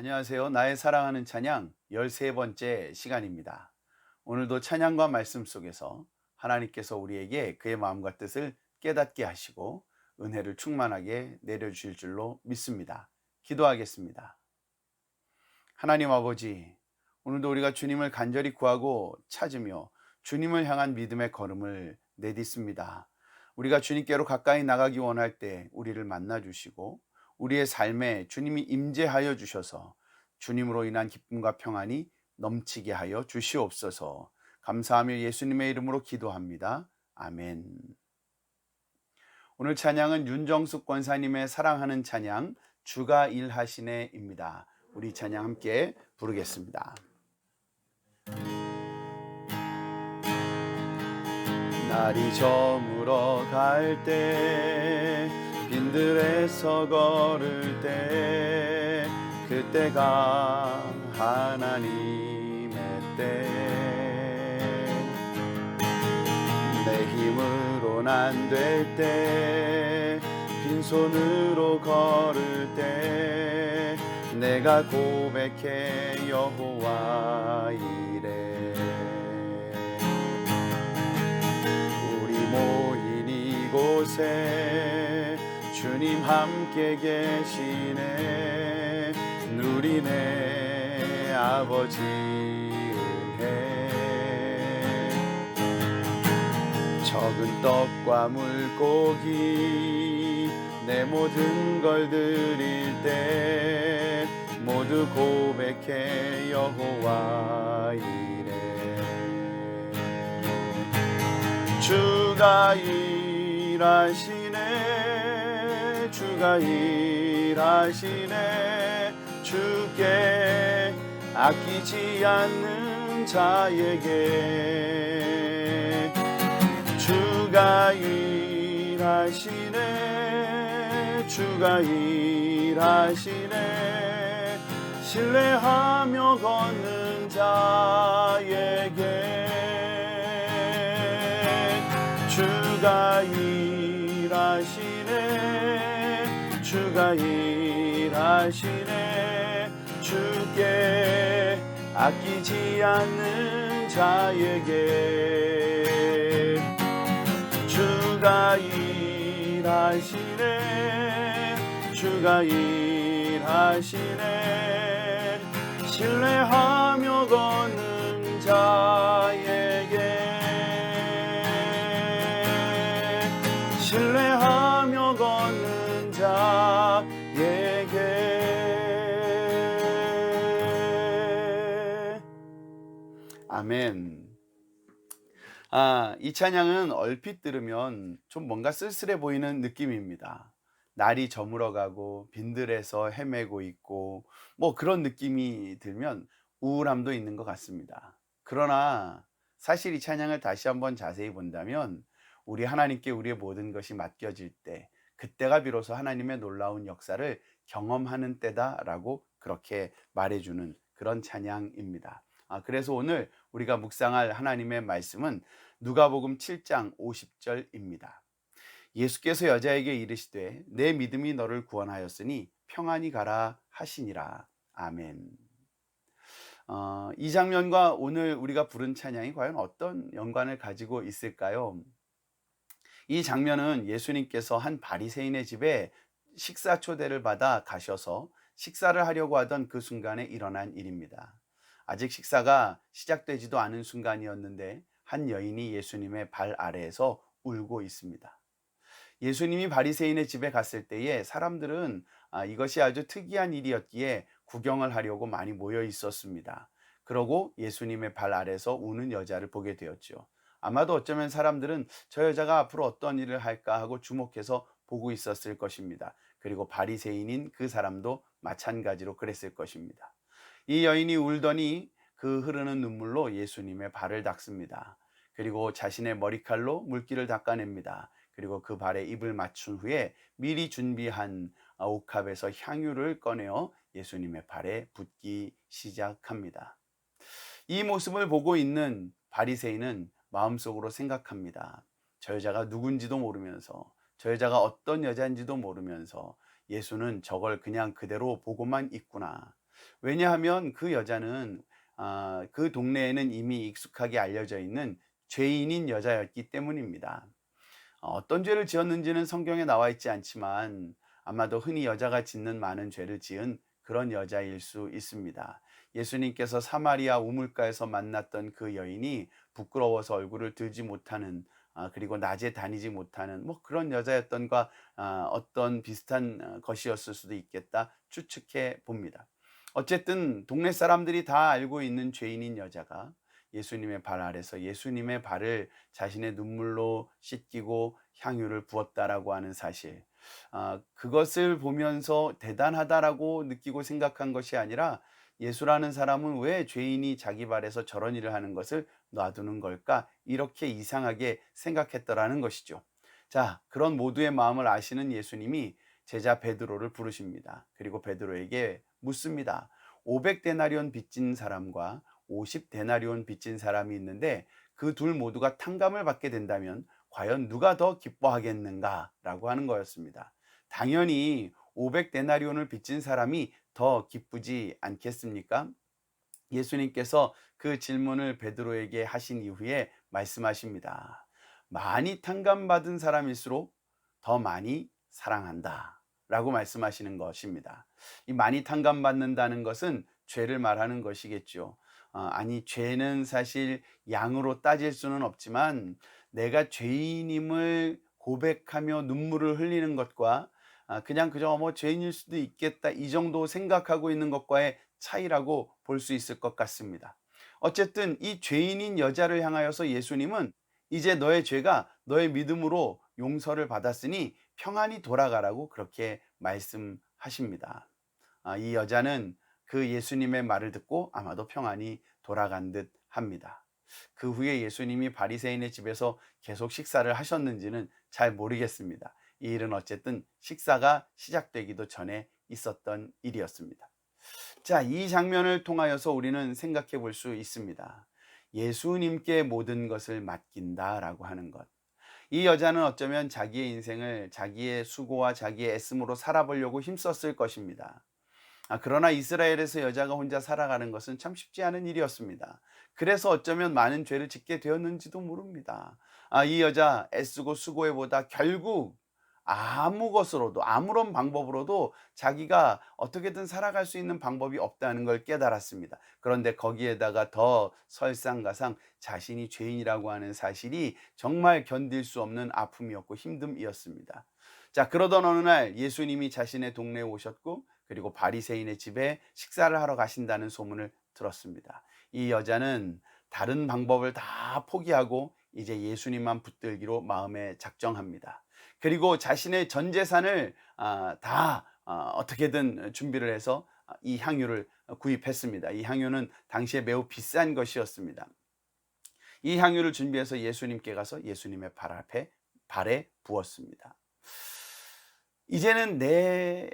안녕하세요. 나의 사랑하는 찬양 13번째 시간입니다. 오늘도 찬양과 말씀 속에서 하나님께서 우리에게 그의 마음과 뜻을 깨닫게 하시고 은혜를 충만하게 내려주실 줄로 믿습니다. 기도하겠습니다. 하나님 아버지, 오늘도 우리가 주님을 간절히 구하고 찾으며 주님을 향한 믿음의 걸음을 내딛습니다. 우리가 주님께로 가까이 나가기 원할 때 우리를 만나 주시고 우리의 삶에 주님이 임재하여 주셔서 주님으로 인한 기쁨과 평안이 넘치게 하여 주시옵소서. 감사하며 예수님의 이름으로 기도합니다. 아멘. 오늘 찬양은 윤정숙 권사님의 사랑하는 찬양 주가 일하시네입니다. 우리 찬양 함께 부르겠습니다. 날이 저물어 갈 때 빈들에서 걸을 때 그때가 하나님의 때 내 힘으론 안 될 때 빈손으로 걸을 때 내가 고백해 여호와 이래 우리 모인 이곳에 주님 함께 계시네 누리네 아버지 은혜 적은 떡과 물고기 내 모든 걸 드릴 때 모두 고백해 여호와 이래 주가 일하시네 주가 일하시네 주께 아끼지 않는 자에게 주가 일하시네 주가 일하시네 신뢰하며 걷는 자에게 주가 일하시네 주가 일하시네 주께 아끼지 않는 자에게 주가 일하시네 주가 일하시네 신뢰하며 걷는 자에게 신뢰하며 걷는 자에게 아멘. 이 찬양은 얼핏 들으면 좀 뭔가 쓸쓸해 보이는 느낌입니다. 날이 저물어가고 빈들에서 헤매고 있고 뭐 그런 느낌이 들면 우울함도 있는 것 같습니다. 그러나 사실 이 찬양을 다시 한번 자세히 본다면 우리 하나님께 우리의 모든 것이 맡겨질 때 그때가 비로소 하나님의 놀라운 역사를 경험하는 때다라고 그렇게 말해주는 그런 찬양입니다. 그래서 오늘 우리가 묵상할 하나님의 말씀은 누가복음 7장 50절입니다. 예수께서 여자에게 이르시되 내 믿음이 너를 구원하였으니 평안히 가라 하시니라. 아멘. 이 장면과 오늘 우리가 부른 찬양이 과연 어떤 연관을 가지고 있을까요? 이 장면은 예수님께서 한 바리새인의 집에 식사 초대를 받아 가셔서 식사를 하려고 하던 그 순간에 일어난 일입니다. 아직 식사가 시작되지도 않은 순간이었는데 한 여인이 예수님의 발 아래에서 울고 있습니다. 예수님이 바리새인의 집에 갔을 때에 사람들은 이것이 아주 특이한 일이었기에 구경을 하려고 많이 모여 있었습니다. 그러고 예수님의 발 아래서 우는 여자를 보게 되었죠. 아마도 어쩌면 사람들은 저 여자가 앞으로 어떤 일을 할까 하고 주목해서 보고 있었을 것입니다. 그리고 바리새인인 그 사람도 마찬가지로 그랬을 것입니다. 이 여인이 울더니 그 흐르는 눈물로 예수님의 발을 닦습니다. 그리고 자신의 머리칼로 물기를 닦아냅니다. 그리고 그 발에 입을 맞춘 후에 미리 준비한 옥합에서 향유를 꺼내어 예수님의 발에 붓기 시작합니다. 이 모습을 보고 있는 바리새인은 마음속으로 생각합니다. 저 여자가 누군지도 모르면서 저 여자가 어떤 여자인지도 모르면서 예수는 저걸 그냥 그대로 보고만 있구나. 왜냐하면 그 여자는 그 동네에는 이미 익숙하게 알려져 있는 죄인인 여자였기 때문입니다. 어떤 죄를 지었는지는 성경에 나와 있지 않지만 아마도 흔히 여자가 짓는 많은 죄를 지은 그런 여자일 수 있습니다. 예수님께서 사마리아 우물가에서 만났던 그 여인이 부끄러워서 얼굴을 들지 못하는, 그리고 낮에 다니지 못하는 뭐 그런 여자였던가, 어떤 비슷한 것이었을 수도 있겠다 추측해 봅니다. 어쨌든 동네 사람들이 다 알고 있는 죄인인 여자가 예수님의 발 아래서 예수님의 발을 자신의 눈물로 씻기고 향유를 부었다라고 하는 사실, 그것을 보면서 대단하다라고 느끼고 생각한 것이 아니라, 예수라는 사람은 왜 죄인이 자기 발에서 저런 일을 하는 것을 놔두는 걸까, 이렇게 이상하게 생각했더라는 것이죠. 자, 그런 모두의 마음을 아시는 예수님이 제자 베드로를 부르십니다. 그리고 베드로에게 묻습니다. 500데나리온 빚진 사람과 50데나리온 빚진 사람이 있는데 그 둘 모두가 탕감을 받게 된다면 과연 누가 더 기뻐하겠는가라고 하는 거였습니다. 당연히 500데나리온을 빚진 사람이 더 기쁘지 않겠습니까? 예수님께서 그 질문을 베드로에게 하신 이후에 말씀하십니다. 많이 탕감받은 사람일수록 더 많이 사랑한다 라고 말씀하시는 것입니다. 이 많이 탕감받는다는 것은 죄를 말하는 것이겠죠. 아니, 죄는 사실 양으로 따질 수는 없지만 내가 죄인임을 고백하며 눈물을 흘리는 것과, 그냥 그저 뭐 죄인일 수도 있겠다 이 정도 생각하고 있는 것과의 차이라고 볼 수 있을 것 같습니다. 어쨌든 이 죄인인 여자를 향하여서 예수님은 이제 너의 죄가 너의 믿음으로 용서를 받았으니 평안히 돌아가라고 그렇게 말씀하십니다. 이 여자는 그 예수님의 말을 듣고 아마도 평안히 돌아간 듯 합니다. 그 후에 예수님이 바리새인의 집에서 계속 식사를 하셨는지는 잘 모르겠습니다. 이 일은 어쨌든 식사가 시작되기도 전에 있었던 일이었습니다. 자, 이 장면을 통하여서 우리는 생각해 볼 수 있습니다. 예수님께 모든 것을 맡긴다라고 하는 것. 이 여자는 어쩌면 자기의 인생을 자기의 수고와 자기의 애씀으로 살아보려고 힘썼을 것입니다. 그러나 이스라엘에서 여자가 혼자 살아가는 것은 참 쉽지 않은 일이었습니다. 그래서 어쩌면 많은 죄를 짓게 되었는지도 모릅니다. 이 여자 애쓰고 수고해보다 결국 아무 것으로도, 아무런 방법으로도 자기가 어떻게든 살아갈 수 있는 방법이 없다는 걸 깨달았습니다. 그런데 거기에다가 더 설상가상 자신이 죄인이라고 하는 사실이 정말 견딜 수 없는 아픔이었고 힘듦이었습니다. 자, 그러던 어느 날 예수님이 자신의 동네에 오셨고, 그리고 바리새인의 집에 식사를 하러 가신다는 소문을 들었습니다. 이 여자는 다른 방법을 다 포기하고 이제 예수님만 붙들기로 마음에 작정합니다. 그리고 자신의 전 재산을 다 어떻게든 준비를 해서 이 향유를 구입했습니다. 이 향유는 당시에 매우 비싼 것이었습니다. 이 향유를 준비해서 예수님께 가서 예수님의 발에 부었습니다. 이제는 내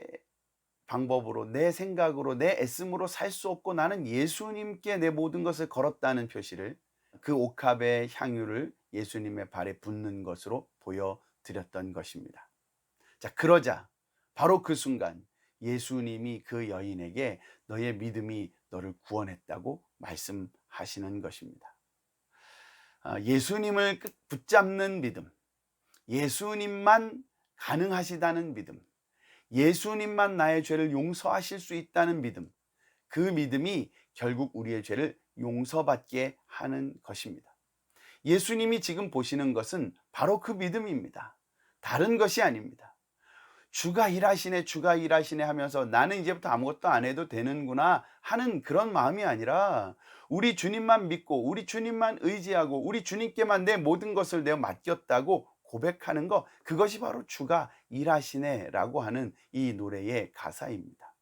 방법으로, 내 생각으로, 내 애씀으로 살 수 없고 나는 예수님께 내 모든 것을 걸었다는 표시를, 그 옥합의 향유를 예수님의 발에 붓는 것으로 보여드렸던 것입니다. 자, 그러자 바로 그 순간 예수님이 그 여인에게 너의 믿음이 너를 구원했다고 말씀하시는 것입니다. 예수님을 붙잡는 믿음, 예수님만 가능하시다는 믿음, 예수님만 나의 죄를 용서하실 수 있다는 믿음, 그 믿음이 결국 우리의 죄를 용서받게 하는 것입니다. 예수님이 지금 보시는 것은 바로 그 믿음입니다. 다른 것이 아닙니다. 주가 일하시네, 주가 일하시네 하면서 나는 이제부터 아무것도 안 해도 되는구나 하는 그런 마음이 아니라, 우리 주님만 믿고 우리 주님만 의지하고 우리 주님께만 내 모든 것을 내어 맡겼다고 고백하는 것, 그것이 바로 주가 일하시네 라고 하는 이 노래의 가사입니다.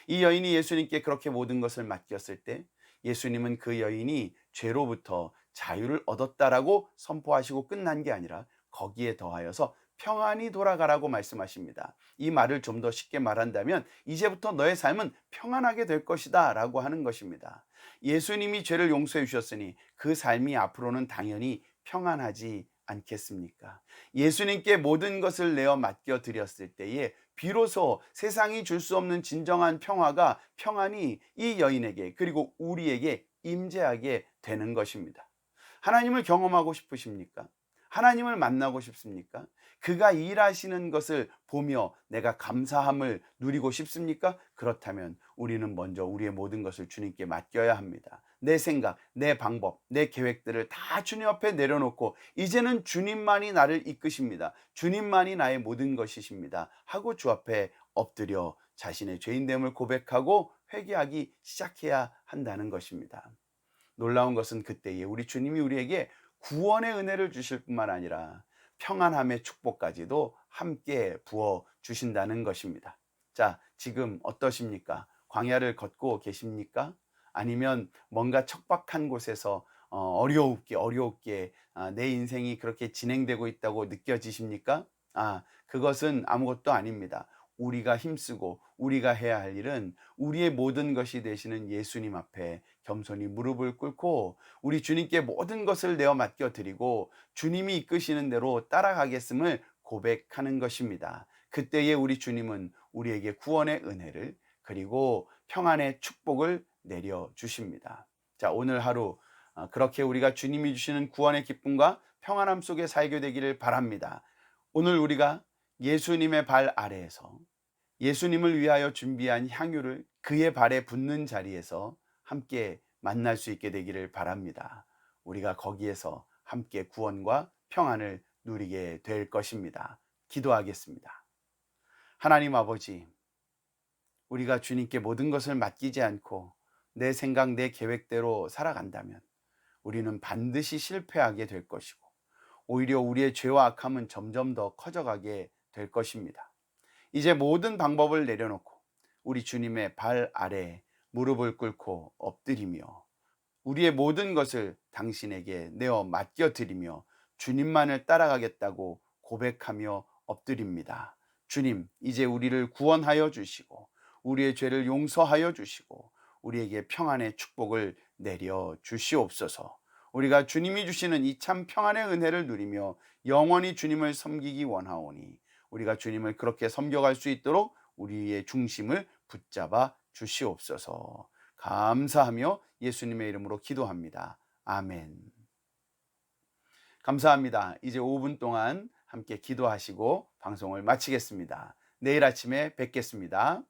이 여인이 예수님께 그렇게 모든 것을 맡겼을 때 예수님은 그 여인이 죄로부터 자유를 얻었다라고 선포하시고 끝난 게 아니라 거기에 더하여서 평안히 돌아가라고 말씀하십니다. 이 말을 좀 더 쉽게 말한다면 이제부터 너의 삶은 평안하게 될 것이다 라고 하는 것입니다. 예수님이 죄를 용서해 주셨으니 그 삶이 앞으로는 당연히 평안하지 않겠습니까? 예수님께 모든 것을 내어 맡겨 드렸을 때에 비로소 세상이 줄 수 없는 진정한 평안이 이 여인에게 그리고 우리에게 임재하게 되는 것입니다. 하나님을 경험하고 싶으십니까? 하나님을 만나고 싶습니까? 그가 일하시는 것을 보며 내가 감사함을 누리고 싶습니까? 그렇다면 우리는 먼저 우리의 모든 것을 주님께 맡겨야 합니다. 내 생각, 내 방법, 내 계획들을 다 주님 앞에 내려놓고 이제는 주님만이 나를 이끄십니다. 주님만이 나의 모든 것이십니다. 하고 주 앞에 엎드려 자신의 죄인됨을 고백하고 회개하기 시작해야 한다는 것입니다. 놀라운 것은 그때에 우리 주님이 우리에게 구원의 은혜를 주실 뿐만 아니라 평안함의 축복까지도 함께 부어 주신다는 것입니다. 자, 지금 어떠십니까? 광야를 걷고 계십니까? 아니면 뭔가 척박한 곳에서 어렵게 내 인생이 그렇게 진행되고 있다고 느껴지십니까? 그것은 아무것도 아닙니다. 우리가 힘쓰고 우리가 해야 할 일은 우리의 모든 것이 되시는 예수님 앞에 겸손히 무릎을 꿇고 우리 주님께 모든 것을 내어 맡겨 드리고 주님이 이끄시는 대로 따라가겠음을 고백하는 것입니다. 그때에 우리 주님은 우리에게 구원의 은혜를 그리고 평안의 축복을 내려 주십니다. 자, 오늘 하루 그렇게 우리가 주님이 주시는 구원의 기쁨과 평안함 속에 살게 되기를 바랍니다. 오늘 우리가 예수님의 발 아래에서 예수님을 위하여 준비한 향유를 그의 발에 붓는 자리에서 함께 만날 수 있게 되기를 바랍니다. 우리가 거기에서 함께 구원과 평안을 누리게 될 것입니다. 기도하겠습니다. 하나님 아버지, 우리가 주님께 모든 것을 맡기지 않고 내 생각, 내 계획대로 살아간다면 우리는 반드시 실패하게 될 것이고 오히려 우리의 죄와 악함은 점점 더 커져가게 될 것입니다. 이제 모든 방법을 내려놓고 우리 주님의 발 아래에 무릎을 꿇고 엎드리며 우리의 모든 것을 당신에게 내어 맡겨드리며 주님만을 따라가겠다고 고백하며 엎드립니다. 주님, 이제 우리를 구원하여 주시고 우리의 죄를 용서하여 주시고 우리에게 평안의 축복을 내려 주시옵소서. 우리가 주님이 주시는 이 참 평안의 은혜를 누리며 영원히 주님을 섬기기 원하오니 우리가 주님을 그렇게 섬겨갈 수 있도록 우리의 중심을 붙잡아 주시옵소서. 감사하며 예수님의 이름으로 기도합니다. 아멘. 감사합니다. 이제 5분 동안 함께 기도하시고 방송을 마치겠습니다. 내일 아침에 뵙겠습니다.